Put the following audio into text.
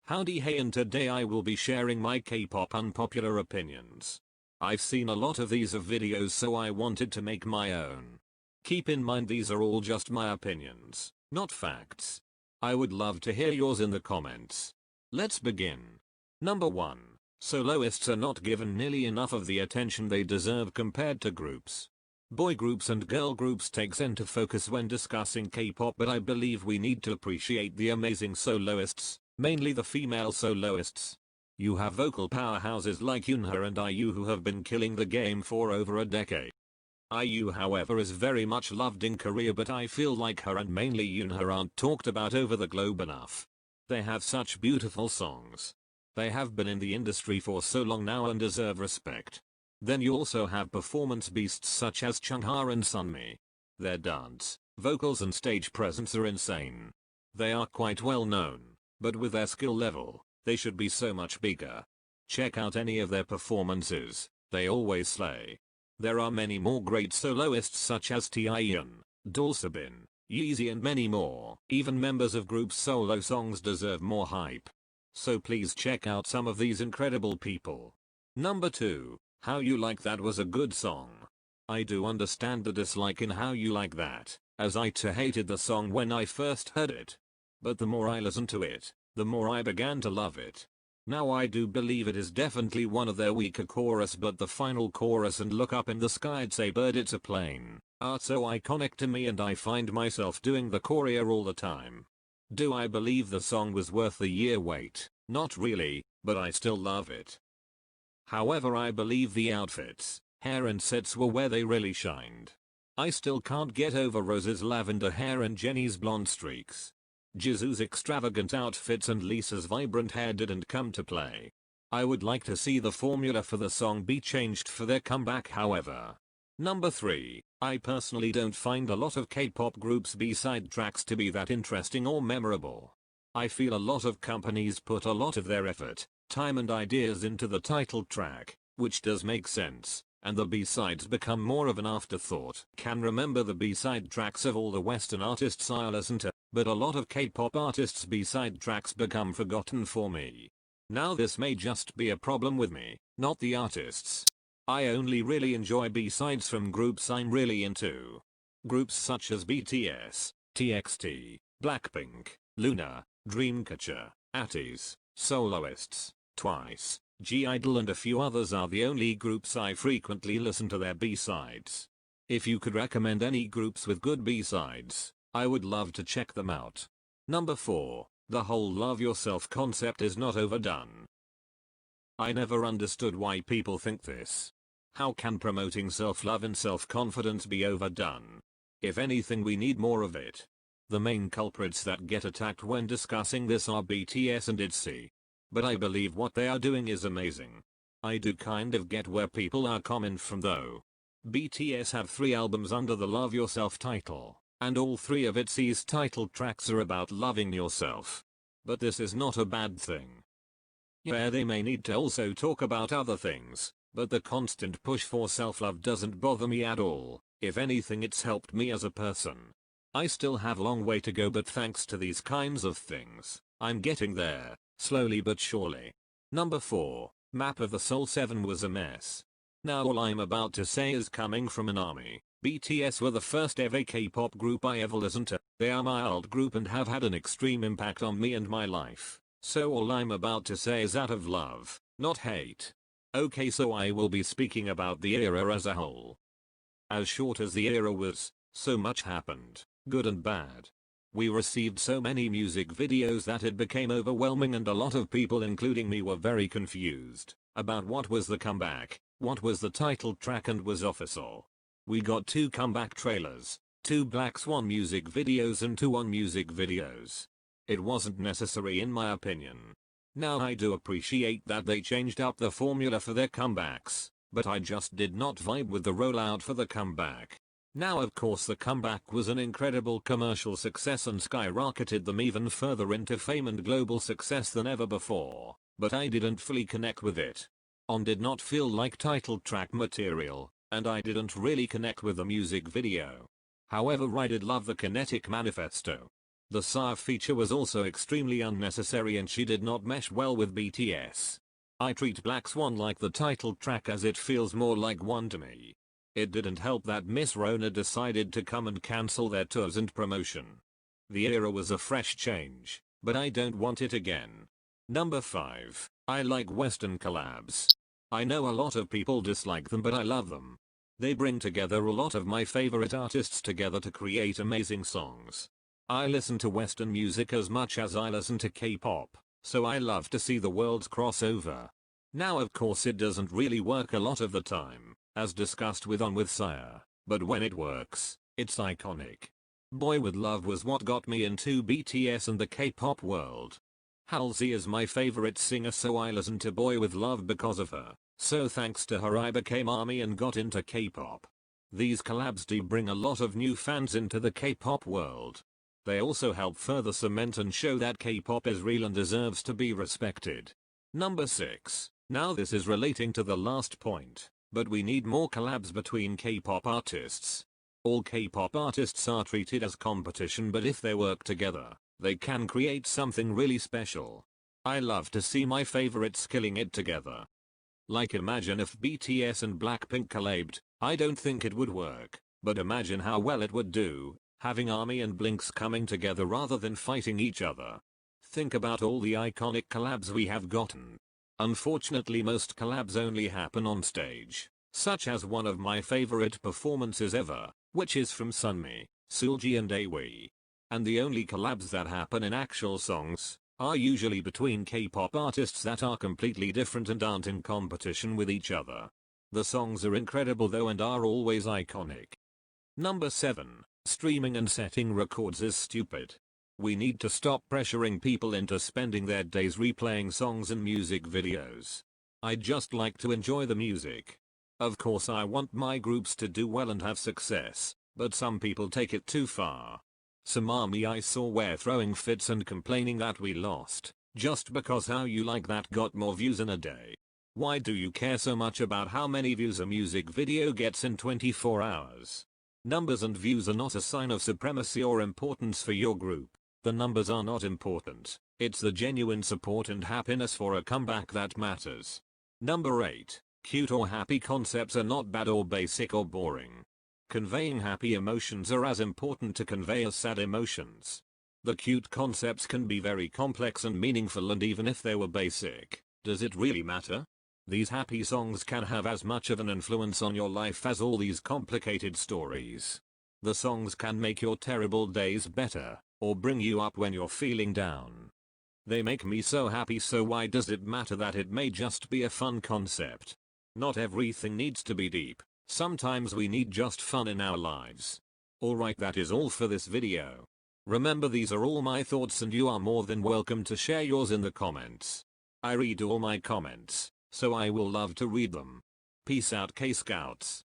Howdy hey, and today I will be sharing my K-pop unpopular opinions. I've seen a lot of these videos, so I wanted to make my own. Keep in mind these are all just my opinions, not facts. I would love to hear yours in the comments. Let's begin. Number 1. Soloists are not given nearly enough of the attention they deserve compared to groups. Boy groups and girl groups take center focus when discussing K-pop, but I believe we need to appreciate the amazing soloists, mainly the female soloists. You have vocal powerhouses like Yoonha and IU who have been killing the game for over a decade. IU, however, is very much loved in Korea, but I feel like her and mainly Yoonha aren't talked about over the globe enough. They have such beautiful songs. They have been in the industry for so long now and deserve respect. Then you also have performance beasts such as Chungha and Sunmi. Their dance, vocals and stage presence are insane. They are quite well known, but with their skill level, they should be so much bigger. Check out any of their performances, they always slay. There are many more great soloists such as Taeyeon, Dolsobin, Yeezy and many more. Even members of groups' solo songs deserve more hype. So please check out some of these incredible people. Number 2. How You Like That was a good song. I do understand the dislike in How You Like That, as I too hated the song when I first heard it. But the more I listened to it, the more I began to love it. Now I do believe it is definitely one of their weaker chorus, but the final chorus and Look Up in the Sky and Say Bird It's a Plane are so iconic to me, and I find myself doing the choreo all the time. Do I believe the song was worth the year wait? Not really, but I still love it. However, I believe the outfits, hair and sets were where they really shined. I still can't get over Rose's lavender hair and Jennie's blonde streaks. Jisoo's extravagant outfits and Lisa's vibrant hair didn't come to play. I would like to see the formula for the song be changed for their comeback, however. Number 3. I personally don't find a lot of K-pop groups' B-side tracks to be that interesting or memorable. I feel a lot of companies put a lot of their effort, time and ideas into the title track, which does make sense, and the B-sides become more of an afterthought. Can remember the B-side tracks of all the Western artists I listen to, but a lot of K-pop artists' B-side tracks become forgotten for me. Now this may just be a problem with me, not the artists. I only really enjoy B-sides from groups I'm really into. Groups such as BTS, TXT, Blackpink, Luna, Dreamcatcher, ATEEZ, Soloists, Twice, G-Idol and a few others are the only groups I frequently listen to their B-sides. If you could recommend any groups with good B-sides, I would love to check them out. Number 4. The whole love yourself concept is not overdone. I never understood why people think this. How can promoting self-love and self-confidence be overdone? If anything, we need more of it. The main culprits that get attacked when discussing this are BTS and ITZY. But I believe what they are doing is amazing. I do kind of get where people are coming from though. BTS have 3 albums under the Love Yourself title, and all 3 of ITZY's title tracks are about loving yourself. But this is not a bad thing. Yeah, they may need to also talk about other things, but the constant push for self-love doesn't bother me at all. If anything, it's helped me as a person. I still have a long way to go, but thanks to these kinds of things, I'm getting there, slowly but surely. Number 4. Map of the Soul 7 was a mess. Now all I'm about to say is coming from an army. BTS were the first ever K-pop group I ever listened to. They are my old group and have had an extreme impact on me and my life. So all I'm about to say is out of love, not hate. Okay, so I will be speaking about the era as a whole. As short as the era was, so much happened, good and bad. We received so many music videos that it became overwhelming, and a lot of people including me were very confused about what was the comeback, what was the title track and was official. We got 2 comeback trailers, 2 Black Swan music videos and 2 On music videos. It wasn't necessary in my opinion. Now I do appreciate that they changed up the formula for their comebacks, but I just did not vibe with the rollout for the comeback. Now of course the comeback was an incredible commercial success and skyrocketed them even further into fame and global success than ever before, but I didn't fully connect with it. On did not feel like title track material, and I didn't really connect with the music video. However, I did love the Kinetic Manifesto. The Saya feature was also extremely unnecessary and she did not mesh well with BTS. I treat Black Swan like the title track as it feels more like one to me. It didn't help that Miss Rona decided to come and cancel their tours and promotion. The era was a fresh change, but I don't want it again. Number 5. I like Western collabs. I know a lot of people dislike them but I love them. They bring together a lot of my favorite artists together to create amazing songs. I listen to Western music as much as I listen to K-pop, so I love to see the worlds cross over. Now of course it doesn't really work a lot of the time, as discussed with On With Saya, but when it works, it's iconic. Boy With Love was what got me into BTS and the K-pop world. Halsey is my favorite singer so I listened to Boy With Love because of her, so thanks to her I became ARMY and got into K-pop. These collabs do bring a lot of new fans into the K-pop world. They also help further cement and show that K-pop is real and deserves to be respected. Number 6. Now this is relating to the last point, but we need more collabs between K-pop artists. All K-pop artists are treated as competition but if they work together, they can create something really special. I love to see my favorites killing it together. Like imagine if BTS and Blackpink collabed, I don't think it would work, but imagine how well it would do, having ARMY and Blinks coming together rather than fighting each other. Think about all the iconic collabs we have gotten. Unfortunately most collabs only happen on stage, such as one of my favorite performances ever, which is from Sunmi, Seulgi and Awi. And the only collabs that happen in actual songs are usually between K-pop artists that are completely different and aren't in competition with each other. The songs are incredible though and are always iconic. Number 7. Streaming and setting records is stupid. We need to stop pressuring people into spending their days replaying songs and music videos. I'd just like to enjoy the music. Of course I want my groups to do well and have success, but some people take it too far. Some ARMY I saw were throwing fits and complaining that we lost, just because How You Like That got more views in a day. Why do you care so much about how many views a music video gets in 24 hours? Numbers and views are not a sign of supremacy or importance for your group. The numbers are not important, it's the genuine support and happiness for a comeback that matters. Number 8. Cute or happy concepts are not bad or basic or boring. Conveying happy emotions are as important to convey as sad emotions. The cute concepts can be very complex and meaningful and even if they were basic, does it really matter? These happy songs can have as much of an influence on your life as all these complicated stories. The songs can make your terrible days better, or bring you up when you're feeling down. They make me so happy so why does it matter that it may just be a fun concept? Not everything needs to be deep. Sometimes we need just fun in our lives. Alright, that is all for this video. Remember these are all my thoughts and you are more than welcome to share yours in the comments. I read all my comments, so I will love to read them. Peace out K-Scouts.